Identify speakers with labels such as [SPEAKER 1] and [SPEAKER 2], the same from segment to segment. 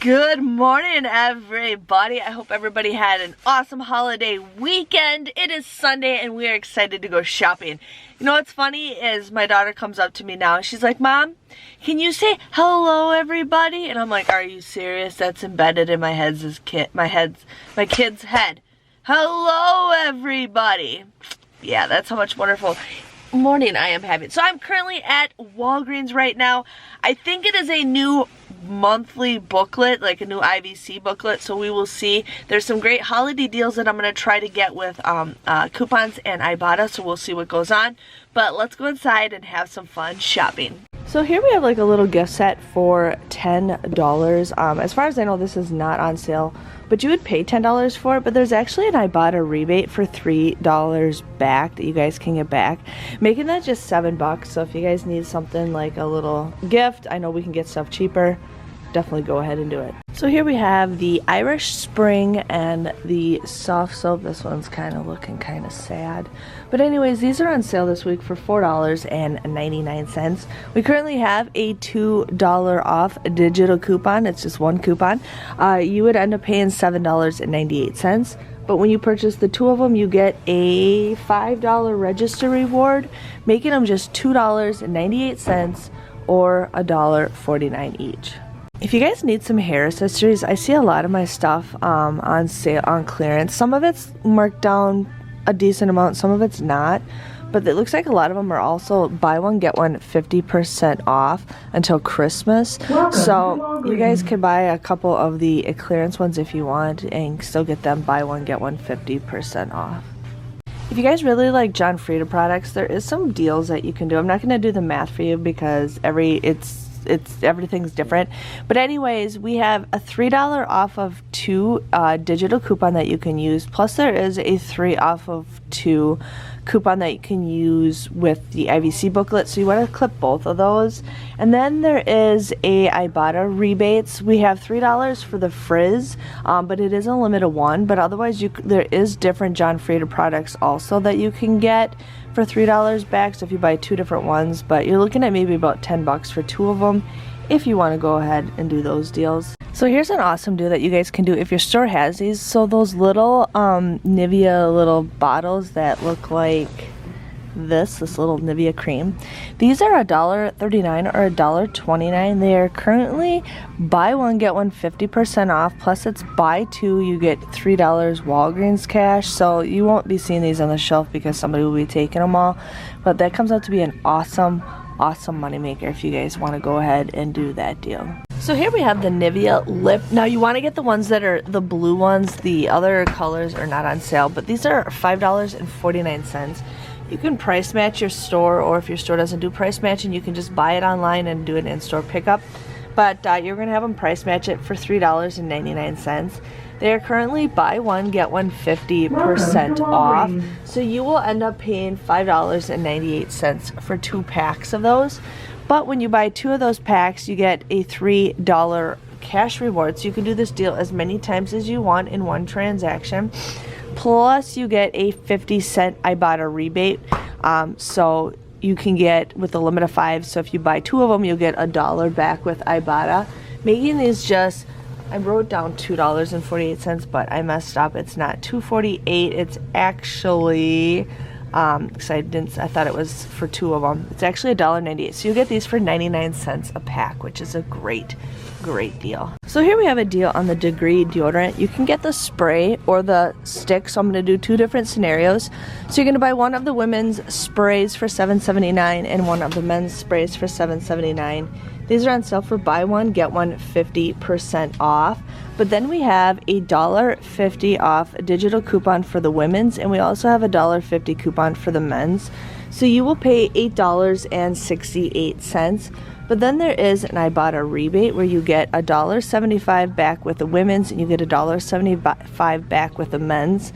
[SPEAKER 1] Good morning, everybody. I hope everybody had an awesome holiday weekend. It is Sunday and we are excited to go shopping. You know what's funny is my daughter comes up to me now and she's like, Mom, can you say hello everybody? And I'm like, are you serious? That's embedded in my kid's head. Hello everybody. Yeah, that's how much wonderful morning I am having. So I'm currently at Walgreens right now. I think it is a new monthly booklet, like a new IVC booklet, so we will see. There's some great holiday deals that I'm going to try to get with coupons and IBOTTA, so we'll see what goes on. But let's go inside and have some fun shopping. So here we have like a little gift set for $10. As far as I know, this is not on sale, but you would pay $10 for it, but there's actually an IBOTTA rebate for $3 back that you guys can get back, making that just $7. So if you guys need something like a little gift, I know we can get stuff cheaper, definitely go ahead and do it. So here we have the Irish Spring and the soft soap. This one's kind of looking kind of sad. But anyways, these are on sale this week for $4.99. We currently have a $2 off digital coupon. It's just one coupon. You would end up paying $7.98. But when you purchase the two of them, you get a $5 register reward, making them just $2.98 or $1.49 each. If you guys need some hair accessories, I see a lot of my stuff on sale, on clearance. Some of it's marked down a decent amount, some of it's not. But it looks like a lot of them are also buy one, get one 50% off until Christmas. So you guys can buy a couple of the clearance ones if you want and still get them buy one, get one 50% off. If you guys really like John Frieda products, there is some deals that you can do. I'm not going to do the math for you because everything's different, but anyways, we have a $3 off of 2 digital coupon that you can use, plus there is a 3 off of 2 coupon that you can use with the IVC booklet, so you want to clip both of those. And then there is a IBOTTA rebates. We have $3 for the frizz, but it is a limited one, but otherwise there is different John Frieda products also that you can get for $3 back, so if you buy 2 different ones, but you're looking at maybe about $10 for 2 of them if you want to go ahead and do those deals. So here's an awesome deal that you guys can do if your store has these. So those little Nivea little bottles that look like this little Nivea cream, these are $1.39 or $1.29. They are currently buy one get one 50% off, plus it's buy 2 you get $3 Walgreens cash. So you won't be seeing these on the shelf because somebody will be taking them all, but that comes out to be an awesome moneymaker if you guys want to go ahead and do that deal. So here we have the Nivea lip. Now you want to get the ones that are the blue ones. The other colors are not on sale, but these are $5.49. You can price match your store, or if your store doesn't do price matching, you can just buy it online and do an in-store pickup. But you're going to have them price match it for $3.99. They are currently buy one, get one 50% off. So you will end up paying $5.98 for 2 packs of those. But when you buy 2 of those packs, you get a $3 cash reward. So you can do this deal as many times as you want in one transaction. Plus you get a 50-cent IBOTTA rebate. So you can get with a limit of 5. So if you buy 2 of them, you'll get $1 back with IBOTTA. Making these just, I wrote down $2.48, but I messed up. It's not $2.48. It's actually, because I thought it was for 2 of them. It's actually $1.98. So you get these for 99 cents a pack, which is a great deal. So here we have a deal on the Degree deodorant. You can get the spray or the stick. So I'm going to do 2 different scenarios. So you're going to buy one of the women's sprays for $7.79 and one of the men's sprays for $7.79. These are on sale for buy one, get one 50% off. But then we have a $1.50 off digital coupon for the women's, and we also have a $1.50 coupon for the men's. So you will pay $8.68. But then there is an IBOTTA rebate where you get $1.75 back with the women's, and you get $1.75 back with the men's,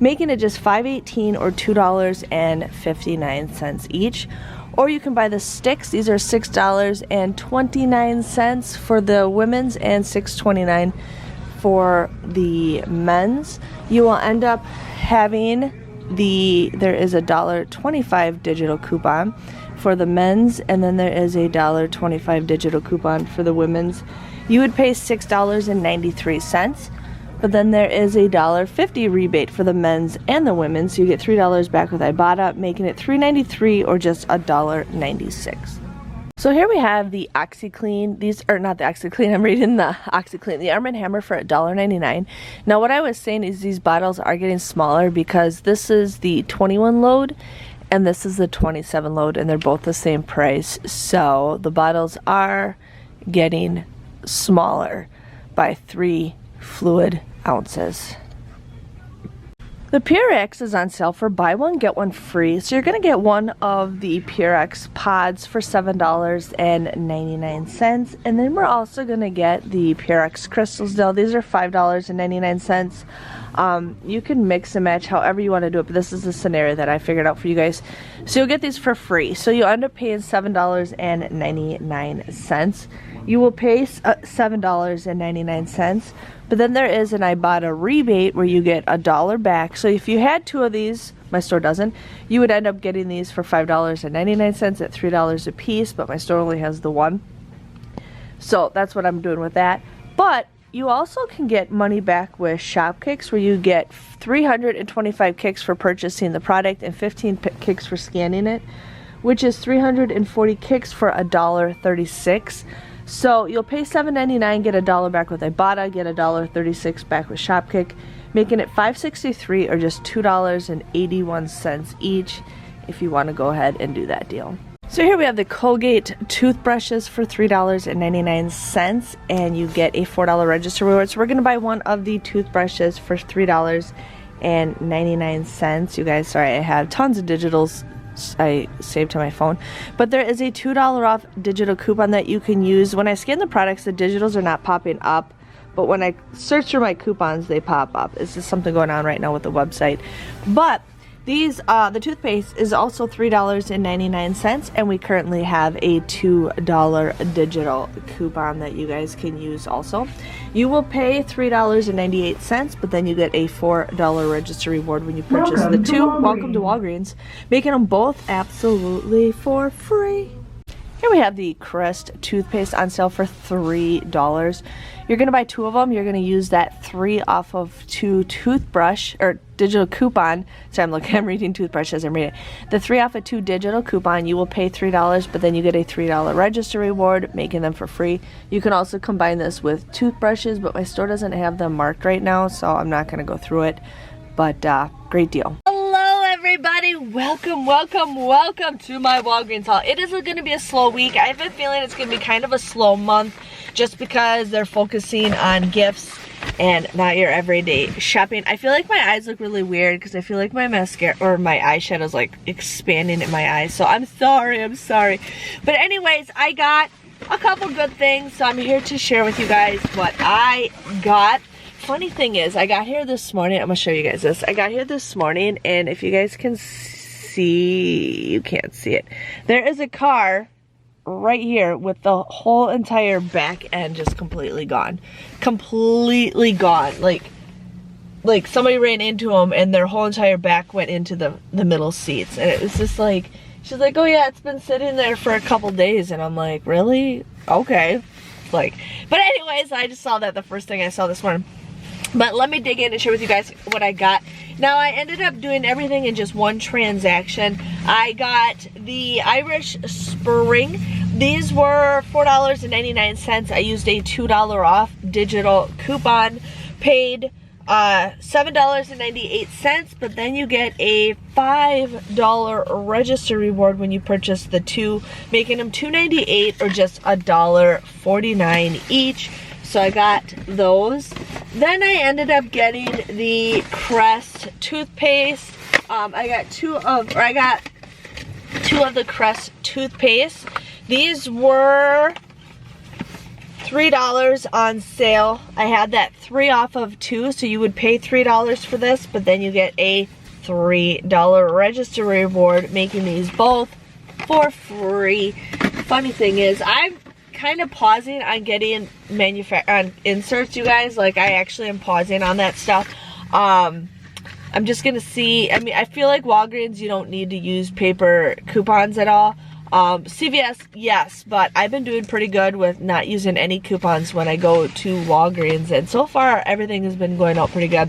[SPEAKER 1] making it just $5.18 or $2.59 each. Or you can buy the sticks. These are $6.29 for the women's and $6.29 for the men's. You will end up having there is a $1.25 digital coupon for the men's, and then there is a $1.25 digital coupon for the women's. you would pay $6.93. But then there is a $1.50 rebate for the men's and the women's, so you get $3 back with IBOTTA, making it $3.93 or just $1.96. So here we have the OxyClean. These are not the OxyClean. I'm reading the OxyClean. The Arm & Hammer for $1.99. Now what I was saying is these bottles are getting smaller because this is the 21 load and this is the 27 load, and they're both the same price. So the bottles are getting smaller by 3 fluid ounces. The Purex is on sale for buy one get one free, so you're going to get one of the Purex pods for $7.99, and then we're also going to get the Purex crystals. Now these are $5.99. You can mix and match however you want to do it, but this is the scenario that I figured out for you guys. So you'll get these for free, so you'll end up paying $7.99. You will pay $7.99, but then there is an IBOTTA rebate where you get $1 back. So if you had 2 of these, my store doesn't, you would end up getting these for $5.99 at $3 a piece, but my store only has the one. So that's what I'm doing with that. But you also can get money back with Shopkicks, where you get 325 kicks for purchasing the product and 15 kicks for scanning it, which is 340 kicks for $1.36. So you'll pay $7.99, get $1 back with IBOTTA, get $1.36 back with Shopkick, making it $5.63 or just $2.81 each if you want to go ahead and do that deal. So here we have the Colgate toothbrushes for $3.99, and you get a $4 register reward. So we're going to buy one of the toothbrushes for $3.99. You guys, sorry, I have tons of digitals I saved to my phone, but there is a $2 off digital coupon that you can use. When I scan the products, the digitals are not popping up, but when I search for my coupons, they pop up. It's just something going on right now with the website. But these, the toothpaste is also $3.99, and we currently have a $2 digital coupon that you guys can use also. You will pay $3.98, but then you get a $4 register reward when you purchase the 2. Welcome to Walgreens, making them both absolutely for free. Here we have the Crest toothpaste on sale for $3. You're going to buy 2 of them. You're going to use that 3 off of 2 toothbrush or digital coupon. So I'm reading toothbrush as I'm reading it. The 3 off of 2 digital coupon, you will pay $3, but then you get a $3 register reward, making them for free. You can also combine this with toothbrushes, but my store doesn't have them marked right now, so I'm not going to go through it. But great deal. Everybody, welcome to my Walgreens haul. It is going to be a slow week. I have a feeling it's going to be kind of a slow month just because they're focusing on gifts and not your everyday shopping. I feel like my eyes look really weird because I feel like my mascara or my eyeshadow is like expanding in my eyes, so I'm sorry. But anyways, I got a couple good things, so I'm here to share with you guys what I got. Funny thing is, I got here this morning. I'm gonna show you guys this. I got here this morning, and if you guys can see, you can't see it. There is a car right here with the whole entire back end just completely gone. Completely gone. Like somebody ran into them and their whole entire back went into the middle seats. And it was just like, she's like, oh yeah, it's been sitting there for a couple days. And I'm like, really? Okay. But anyways, I just saw that the first thing I saw this morning. But let me dig in and share with you guys what I got. Now, I ended up doing everything in just one transaction. I got the Irish Spring. These were $4.99. I used a $2 off digital coupon, paid $7.98, but then you get a $5 register reward when you purchase the 2, making them $2.98 or just $1.49 each. So I got those. Then I ended up getting the Crest toothpaste. I got two of the Crest toothpaste. These were $3 on sale. I had that 3 off of 2, so you would pay $3 for this, but then you get a $3 register reward, making these both for free. Funny thing is, I'm kind of pausing on getting on inserts, you guys. Like, I actually am pausing on that stuff. I'm just gonna see. I mean, I feel like Walgreens, you don't need to use paper coupons at all. CVS, yes, but I've been doing pretty good with not using any coupons when I go to Walgreens, and so far everything has been going out pretty good.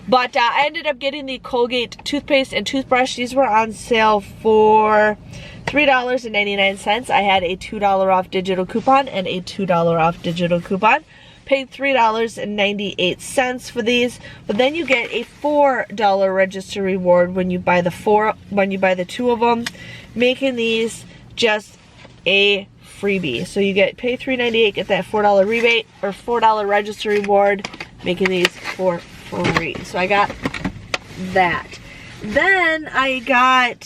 [SPEAKER 1] But I ended up getting the Colgate toothpaste and toothbrush. These were on sale for $3.99. I had a $2 off digital coupon and a $2 off digital coupon. Paid $3.98 for these, but then you get a $4 register reward when you buy the two of them, making these just a freebie. So you pay $3.98, get that $4 rebate or $4 register reward, making these for free. So I got that. Then I got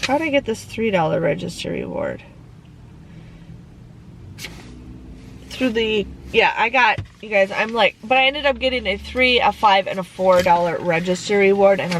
[SPEAKER 1] how did I get this $3 register reward? I got, you guys, but I ended up getting a $3, a $5, and a $4 register reward, and I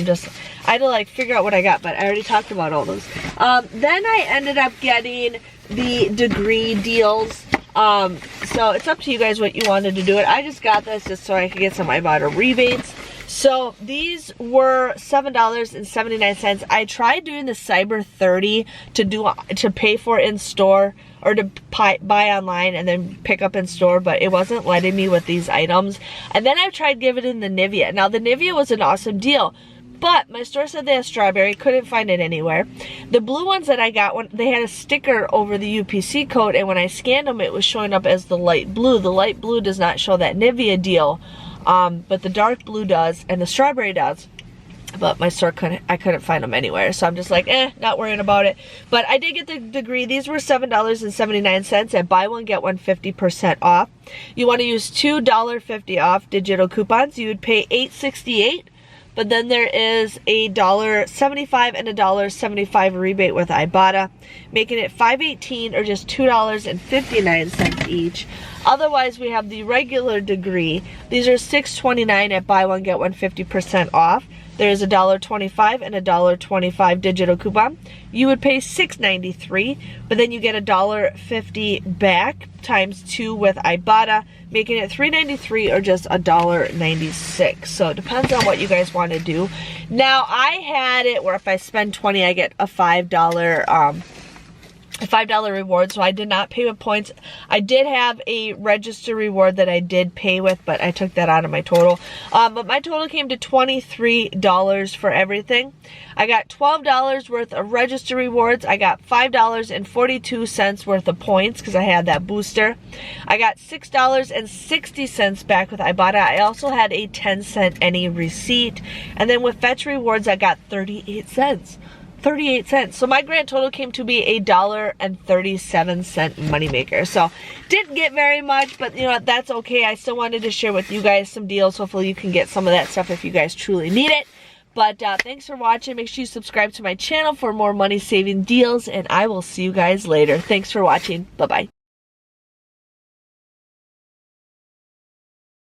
[SPEAKER 1] had to like figure out what I got, but I already talked about all those. Then I ended up getting the degree deals. So it's up to you guys what you wanted to do it. I just got this just so I could get some IBOTTA rebates. So these were $7.79. I tried doing the Cyber 30 to pay for in store, or to buy online and then pick up in store, but it wasn't letting me with these items. And then I tried giving it in the Nivea. Now the Nivea was an awesome deal, but my store said they had strawberry, couldn't find it anywhere. The blue ones that I got, they had a sticker over the UPC code, and when I scanned them, it was showing up as the light blue. The light blue does not show that Nivea deal, but the dark blue does, and the strawberry does. But my store I couldn't find them anywhere, so I'm just like, not worrying about it. But I did get the degree. These were $7.79 at buy one get one 50% off. You want to use $2.50 off digital coupons. You would pay $8.68, but then there is a $1.75 and a $1.75 rebate with IBOTTA, making it $5.18 or just $2.59 each. Otherwise, we have the regular degree. These are $6.29 at buy one get one 50% off. There's a $1.25 and a $1.25 digital coupon. You would pay $6.93, but then you get a $1.50 back times 2 with IBOTTA, making it $3.93 or just $1.96. So it depends on what you guys want to do. Now I had it where if I spend $20, I get a $5 reward, so I did not pay with points. I did have a register reward that I did pay with, but I took that out of my total. But my total came to $23 for everything. I got $12 worth of register rewards. I got $5.42 worth of points because I had that booster. I got $6.60 back with IBOTTA. I also had a 10-cent any receipt. And then with Fetch Rewards, I got 38 cents. 38 cents. So my grand total came to be $1.37 moneymaker. So didn't get very much, but you know what, that's okay. I still wanted to share with you guys some deals. Hopefully you can get some of that stuff if you guys truly need it. But thanks for watching. Make sure you subscribe to my channel for more money saving deals, and I will see you guys later. Thanks for watching. Bye-bye.